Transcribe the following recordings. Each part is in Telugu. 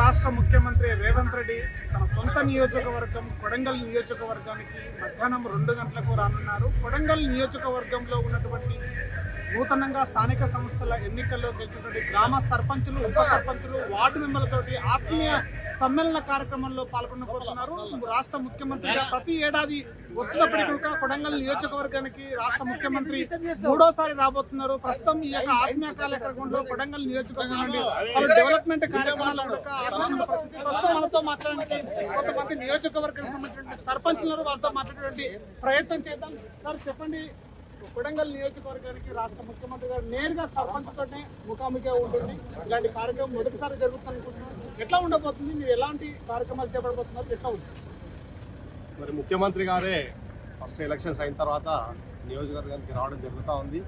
రాష్ట్ర ముఖ్యమంత్రి రేవంత్ రెడ్డి తన సొంత నియోజకవర్గం కొడంగల్ నియోజకవర్గానికి మధ్యాహ్నం 2 గంటలకు రానున్నారు. కొడంగల్ నియోజకవర్గంలో ఉన్నటువంటి నూతనంగా స్థానిక సంస్థల ఎన్నికల్లో గెలిచినటువంటి గ్రామ సర్పంచులు, ఉప సర్పంచులు, వార్డు మెంబర్లతోటి ఆత్మీయ సమ్మేళన కార్యక్రమంలో పాల్గొనబోతున్నారు. రాష్ట్ర ముఖ్యమంత్రిగా ప్రతి ఏడాది వస్తున్నప్పటికీ కూడా కొడంగల్ నియోజకవర్గానికి రాష్ట్ర ముఖ్యమంత్రి 3వ సారి రాబోతున్నారు. ప్రస్తుతం ఈ యొక్క ఆత్మీయ కార్యక్రమంలో కొడంగల్ నియోజకవర్గం నుండి పలు డెవలప్మెంట్ కార్యక్రమాల ఆశిస్తున్న పరిస్థితి. ప్రస్తుతం మనతో మాట్లాడడానికి కొంతమంది నియోజకవర్గానికి సంబంధించిన సర్పంచులు వాళ్ళతో మాట్లాడేటువంటి ప్రయత్నం చేద్దాం. సార్ చెప్పండి, కొడంగల్ నియోజకవర్గానికి రాష్ట్ర ముఖ్యమంత్రి గారు నేరుగా సర్పంచ్తోనే ముఖాముఖిగా ఉంటుంది. ఇలాంటి కార్యక్రమం మొదటిసారి జరుగుతుంది అనుకుంటున్నారు. ఎట్లా ఉండబోతుంది? మీరు ఎలాంటి కార్యక్రమాలు చేపడబోతున్నారు? ఎట్లా ఉంది? మరి ముఖ్యమంత్రి గారే ఫస్ట్ ఎలక్షన్స్ అయిన తర్వాత నియోజకవర్గానికి రావడం జరుగుతూ ఉంది.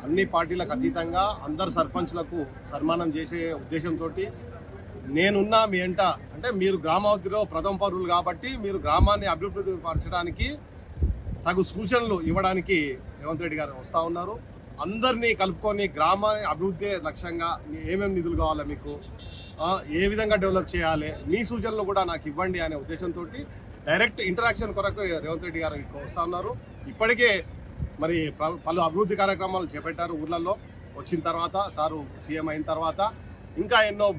అన్ని పార్టీలకు అతీతంగా అందరు సర్పంచ్లకు సన్మానం చేసే ఉద్దేశంతో నేనున్నా మీ ఎంట, అంటే మీరు గ్రామాభివృద్ధిలో ప్రథమ పౌరులు కాబట్టి మీరు గ్రామాన్ని అభివృద్ధి పరచడానికి తగు సూచనలు ఇవ్వడానికి రేవంత్ రెడ్డి గారు వస్తూ ఉన్నారు. అందరినీ కలుపుకొని గ్రామాన్ని అభివృద్ధి లక్ష్యంగా ఏమేమి నిధులు కావాలో, మీకు ఏ విధంగా డెవలప్ చేయాలి, మీ సూచనలు కూడా నాకు ఇవ్వండి అనే ఉద్దేశంతో డైరెక్ట్ ఇంటరాక్షన్ కొరకు రేవంత్ రెడ్డి గారు వస్తూ ఉన్నారు. ఇప్పటికే మరి పలు అభివృద్ధి కార్యక్రమాలు చేపట్టారు ఊర్లలో. వచ్చిన తర్వాత సారు సీఎం అయిన తర్వాత ఇంకా ఎన్నో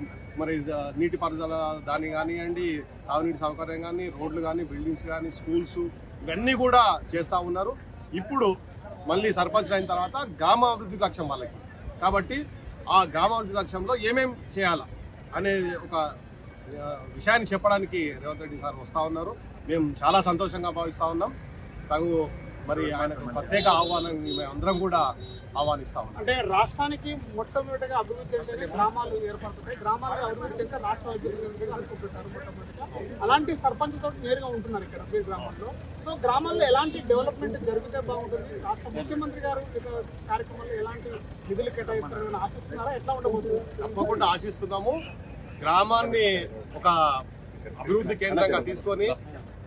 మరి నీటిపారుదల దాన్ని కానివ్వండి, తాగునీటి సౌకర్యం కానీ, రోడ్లు కానీ, బిల్డింగ్స్ కానీ, స్కూల్స్ ఇవన్నీ కూడా చేస్తూ ఉన్నారు. ఇప్పుడు మళ్ళీ సర్పంచ్ అయిన తర్వాత గ్రామాభివృద్ధి లక్ష్యం వాళ్ళకి కాబట్టి ఆ గ్రామాభివృద్ధి లక్ష్యంలో ఏమేం చేయాలా అనేది ఒక విషయాన్ని చెప్పడానికి రేవంత్ రెడ్డి సార్ వస్తూ ఉన్నారు. మేము చాలా సంతోషంగా భావిస్తూ ఉన్నాం. తగు మరి ఆయనకు ప్రత్యేక ఆహ్వానం మేము అందరం కూడా ఆహ్వానిస్తా ఉన్నాం. అంటే రాష్ట్రానికి మొట్టమొదటిగా అభివృద్ధి అంటే గ్రామాలు ఏర్పడుతున్నాయి. గ్రామాలు అభివృద్ధి అంటే రాష్ట్ర అభివృద్ధి అనుకుంటుంటారు మొట్టమొదటిగా. అలాంటి సర్పంచ్తో నేరుగా ఉంటున్నారు ఇక్కడ మీ గ్రామంలో. సో గ్రామాల్లో ఎలాంటి డెవలప్మెంట్ జరిగితే బాగుంటుంది? రాష్ట్ర ముఖ్యమంత్రి గారు కార్యక్రమంలో ఎలాంటి నిధులు కేటాయిస్తారని ఆశిస్తున్నారా? ఎట్లా ఉండబోతుంది? తప్పకుండా ఆశిస్తున్నాము. గ్రామాన్ని ఒక అభివృద్ధి కేంద్రంగా తీసుకొని,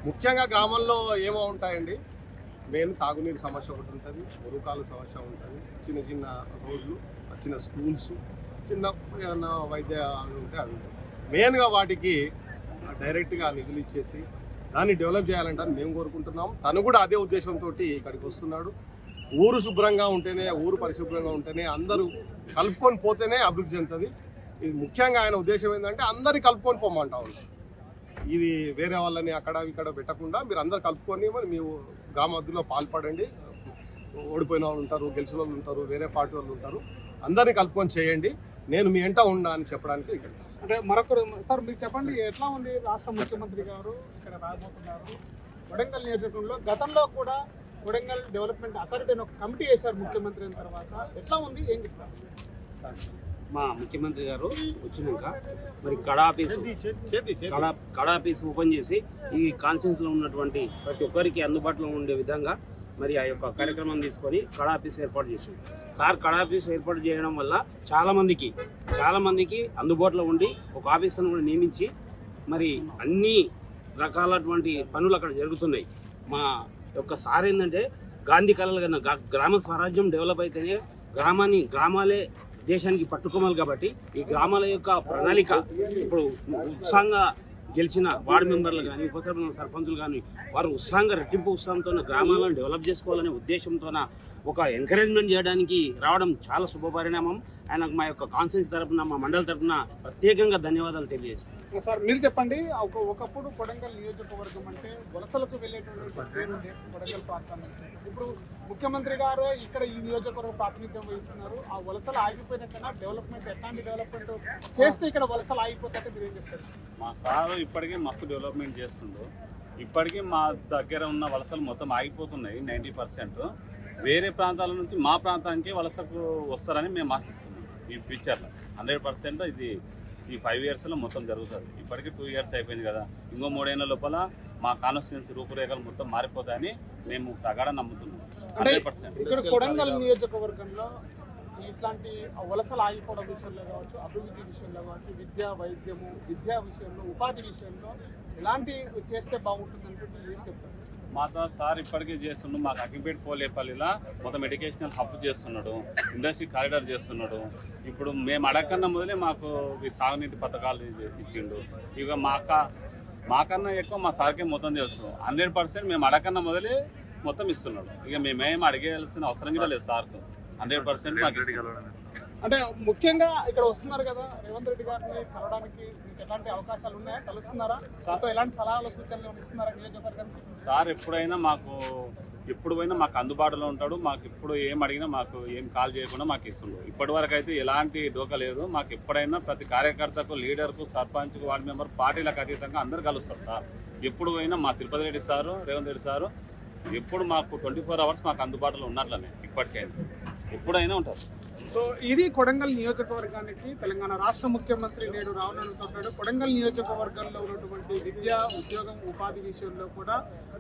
ముఖ్యంగా గ్రామంలో ఏమో ఉంటాయండి, మెయిన్ తాగునీరు సమస్య ఒకటి ఉంటుంది, మురుకాల సమస్య ఉంటుంది, చిన్న చిన్న రోడ్లు, చిన్న స్కూల్స్, చిన్న ఏమన్నా వైద్య ఉంటే అవి ఉంటాయి. మెయిన్గా వాటికి డైరెక్ట్గా నిధులు ఇచ్చేసి దాన్ని డెవలప్ చేయాలంటే మేము కోరుకుంటున్నాం. తను కూడా అదే ఉద్దేశంతో ఇక్కడికి వస్తున్నాడు. ఊరు శుభ్రంగా ఉంటేనే, ఊరు పరిశుభ్రంగా ఉంటేనే, అందరూ కలుపుకొని పోతేనే అభివృద్ధి చెందుతుంది. ఇది ముఖ్యంగా ఆయన ఉద్దేశం ఏంటంటే అందరినీ కలుపుకొని పోమంటా ఉంటాం. ఇది వేరే వాళ్ళని అక్కడ ఇక్కడ పెట్టకుండా మీరు అందరు కలుపుకొని మరి మీ గ్రామాభివృద్ధిలో పాల్పడండి. ఓడిపోయిన వాళ్ళు ఉంటారు, గెలిచిన వాళ్ళు ఉంటారు, వేరే పార్టీ వాళ్ళు ఉంటారు, అందరినీ కలుపుకొని చేయండి. నేను మీ ఎంట ఉన్నా అని చెప్పడానికి ఇక్కడ. అంటే మరొకరు సార్ మీరు చెప్పండి, ఎట్లా ఉంది రాష్ట్ర ముఖ్యమంత్రి గారు ఇక్కడ రాబోతున్నారు కొడంగల్ నియోజకవర్గంలో? గతంలో కూడా కొడంగల్ డెవలప్మెంట్ అథారిటీ అని ఒక కమిటీ వేశారు ముఖ్యమంత్రి అయిన తర్వాత. ఎట్లా ఉంది, ఏం చెప్తారు? మా ముఖ్యమంత్రి గారు వచ్చినాక మరి కడా ఆఫీస్ ఓపెన్ చేసి ఈ కాన్స్టిట్యూన్సీలో ఉన్నటువంటి ప్రతి ఒక్కరికి అందుబాటులో ఉండే విధంగా మరి ఆ యొక్క కార్యక్రమం తీసుకొని కడా ఆఫీస్ ఏర్పాటు చేసింది. సార్ కడా ఆఫీస్ ఏర్పాటు చేయడం వల్ల చాలా మందికి అందుబాటులో ఉండి ఒక ఆఫీసర్ను కూడా నియమించి మరి అన్ని రకాలటువంటి పనులు అక్కడ జరుగుతున్నాయి. మా యొక్క సార్ ఏంటంటే గాంధీ కళలు కన్నా గ్రామ స్వరాజ్యం డెవలప్ అయితేనే గ్రామాలే దేశానికి పట్టుకోవాలి. కాబట్టి ఈ గ్రామాల యొక్క ప్రణాళిక ఇప్పుడు ఉత్సాహంగా గెలిచిన వార్డు మెంబర్లు కానీ, ఉప సర్పంచులు కానీ వారు ఉత్సాహంగా రెట్టింపు ఉత్సాహంతో గ్రామాలను డెవలప్ చేసుకోవాలనే ఉద్దేశంతో ఒక ఎంకరేజ్మెంట్ చేయడానికి రావడం చాలా శుభపరిణామం. ఆయనకు మా యొక్క కాన్స్టిట్యూన్సీ తరఫున, మా మండలి తరఫున ప్రత్యేకంగా ధన్యవాదాలు తెలియజేస్తాను. సార్ మీరు చెప్పండి, ఒకప్పుడు కొడంగల్ నియోజకవర్గం అంటే వలసలకు వెళ్ళేటువంటి పేరు ఉండే కొడంగల్ ప్రాంతం. ఇప్పుడు ముఖ్యమంత్రి గారు ఇక్కడ ఈ నియోజకవర్గం ప్రాతినిధ్యం వహిస్తున్నారు. ఆ వలసలు ఆగిపోయినట్టయినా డెవలప్మెంట్ ఎట్లాంటి డెవలప్మెంట్ చేస్తే ఇక్కడ వలసలు ఆగిపోతే మీరు ఏం చెప్తారు? మా సార్ ఇప్పటికే మస్తు డెవలప్మెంట్ చేస్తుండ్రు. ఇప్పటికీ మా దగ్గర ఉన్న వలసలు మొత్తం ఆగిపోతున్నాయి. 90% వేరే ప్రాంతాల నుంచి మా ప్రాంతానికి వలసకు వస్తారని మేము ఆశిస్తున్నాం. ఈ ఫ్యూచర్లో 100% ఇది ఈ 5 ఇయర్స్లో మొత్తం జరుగుతుంది. ఇప్పటికీ 2 ఇయర్స్ అయిపోయింది కదా, ఇంకో 3 ఏళ్ళ లోపల మా కాన్స్టిట్యూన్సీ రూపురేఖలు మొత్తం మారిపోతాయని మేము తగడ నమ్ముతున్నాం. 100%. ఇక్కడ కొడంగల్ నియోజకవర్గంలో ఇట్లాంటి వలసలు ఆగిపోవడం విషయంలో కావచ్చు, అభివృద్ధి విషయంలో కావచ్చు, విద్యా విషయంలో, ఉపాధి విషయంలో ఎలాంటి చేస్తే బాగుంటుంది అనుకుంటే ఏం చెప్తారు? మాతో సార్ ఇప్పటికే చేస్తున్నాడు. మాకు అకింపేట పోలేపల్లిలో మొత్తం ఎడ్యుకేషనల్ హబ్ చేస్తున్నాడు, ఇండస్ట్రీ కారిడార్ చేస్తున్నాడు. ఇప్పుడు మేము అడగకన్నా మొదలే మాకు ఈ సాగునీటి పథకాలు ఇచ్చిండు. ఇక మాకన్నా ఎక్కువ మా సార్కే మొత్తం చేస్తున్నాం. 100% మేము అడగకన్నా మొదలే మొత్తం ఇస్తున్నాడు. ఇక మేమేం అడిగేయాల్సిన అవసరం కూడా లేదు సార్కు. 100% మాకు ఇస్తున్నాడు. అంటే ముఖ్యంగా ఇక్కడ వస్తున్నారు కదా, రేవంత్ రెడ్డి గారిని కలవడానికి మీకు ఎలాంటి అవకాశాలు ఉన్నాయా? కలుస్తున్నారా? సార్తో ఎలాంటి సలహాలు సూచనలు ఇస్తున్నారా నియోజకవర్గానికి? సార్ ఎప్పుడైనా మాకు అందుబాటులో ఉంటాడు. మాకు ఇప్పుడు ఏం అడిగినా మాకు ఏం కాల్ చేయకుండా మాకు ఇస్తుండు. ఇప్పటి వరకు అయితే ఎలాంటి డోకా లేదు. మాకు ఎప్పుడైనా ప్రతి కార్యకర్తకు, లీడర్కు, సర్పంచ్కు, వార్డు మెంబర్, పార్టీలకు అతీతంగా అందరు కలుస్తారు సార్. ఎప్పుడు పోయినా మా తిరుపతి రెడ్డి సారు, రేవంత్ రెడ్డి సారు ఎప్పుడు మాకు 24 hours మాకు అందుబాటులో ఉన్నట్లనే ఇప్పటికైనా ఎప్పుడైనా ఉంటారు. సో ఇది కొడంగల్ నియోజకవర్గానికి తెలంగాణ రాష్ట్ర ముఖ్యమంత్రి నేడు రావడంతో కొడంగల్ నియోజకవర్గంలో ఉన్నటువంటి విద్య, ఉద్యోగం, ఉపాధి విషయంలో కూడా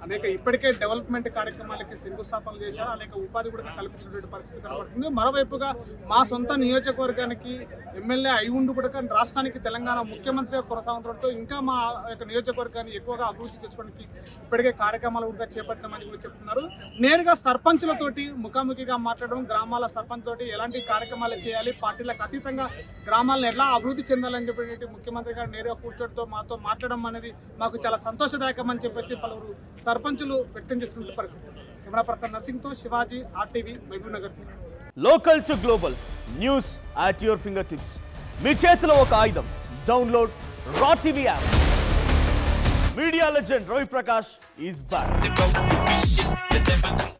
అనేక ఇప్పటికే డెవలప్మెంట్ కార్యక్రమాలకి శంకుస్థాపనలు చేశారు. అనేక ఉపాధి కూడా కల్పించినటువంటి పరిస్థితి కనబడుతుంది. మరోవైపుగా మా సొంత నియోజకవర్గానికి ఎమ్మెల్యే అయి ఉండి కూడా రాష్ట్రానికి తెలంగాణ ముఖ్యమంత్రిగా కొనసాగుతుండటంతో ఇంకా మా యొక్క నియోజకవర్గాన్ని ఎక్కువగా అభివృద్ధి చేసుకోవడానికి ఇప్పటికే కార్యక్రమాలు కూడా చేపట్టామని కూడా చెప్తున్నారు. నేరుగా సర్పంచులతోటి ముఖాముఖిగా మాట్లాడడం, గ్రామాల సర్పంచ్ తోటి ఎలాంటి కార్యక్రమాలు చేయాలి, పార్టీలకు అతీతంగా గ్రామాలను ఎలా అభివృద్ధి చెందాలని చెప్పి ముఖ్యమంత్రి గారు నేరుగా కూర్చోడంతో మాతో మాట్లాడడం అనేది మాకు చాలా సంతోషదాయకం అని చెప్పేసి పలువురు సర్పంచులు వ్యక్తం చేస్తున్న పరిస్థితి. కెమెరా పర్సన్ నర్సింగ్తో Shivaji, RTV, Mahabubnagar. Local to global news at your fingertips. మీ చేతిలో ఒక ఆయుధం. Download R TV app. Media legend Ravi Prakash is back.